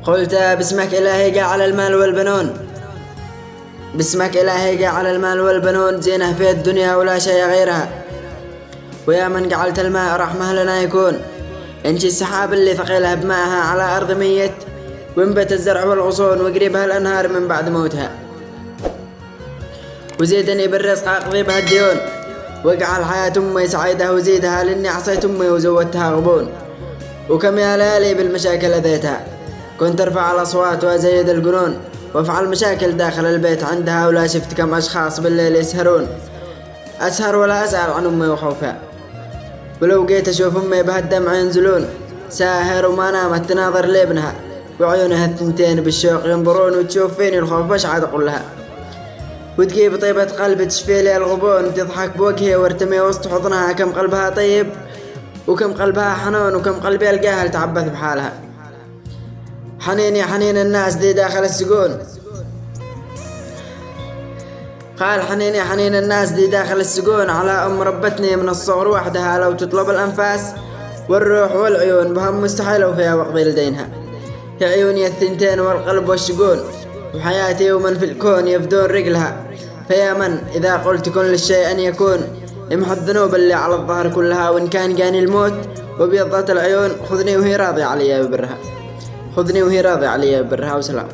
قلت باسمك إلهي جعل المال والبنون، باسمك إلهي جعل المال والبنون زينة في الدنيا ولا شيء غيرها. ويا من جعلت الماء رحمة لنا يكون، انشي السحاب اللي ثقيلها بمائها على أرض ميت، وانبت الزرع والغصون وقريبها الأنهار من بعد موتها. وزيدني بالرزق أقضي بها الديون، واجعل حياة أمي سعيدة وزيدها، لأني عصيت أمي وزودتها غبون. وكم يا ليالي بالمشاكل أذيتها، كنت أرفع الأصوات وأزيد الجنون، وافعل مشاكل داخل البيت عندها. ولا شفت كم أشخاص بالليل يسهرون، أسهر ولا أسأل عن أمي وخوفها. ولو جيت أشوف أمي بهالدمع ينزلون، ساهر وما نامت تناظر لابنها، وعيونها الثنتين بالشوق ينظرون. وتشوف فيني الخوف وش عاد أقول لها، وتجيب طيبة قلب تشفي لي الغبون. تضحك بوجهي وارتمي وسط حضنها، كم قلبها طيب وكم قلبها حنون، وكم قلبي القاها تعبث بحالها. حنيني حنين الناس دي داخل السجون، قال حنيني حنين الناس دي داخل السجون، على أم ربتني من الصغر وحدها. لو تطلب الأنفاس والروح والعيون، بهم مستحيل وفيها وقضي لدينها. يا عيوني الثنتين والقلب والشجون، وحياتي ومن في الكون يفدون رجلها. فيا من إذا قلت كن للشيء أن يكون، امحو الذنوب اللي على الظهر كلها. وإن كان جاني الموت وبيضت العيون، خذني وهي راضي علي ببرها، خذني وهي راضي علي ببرها. وسلام.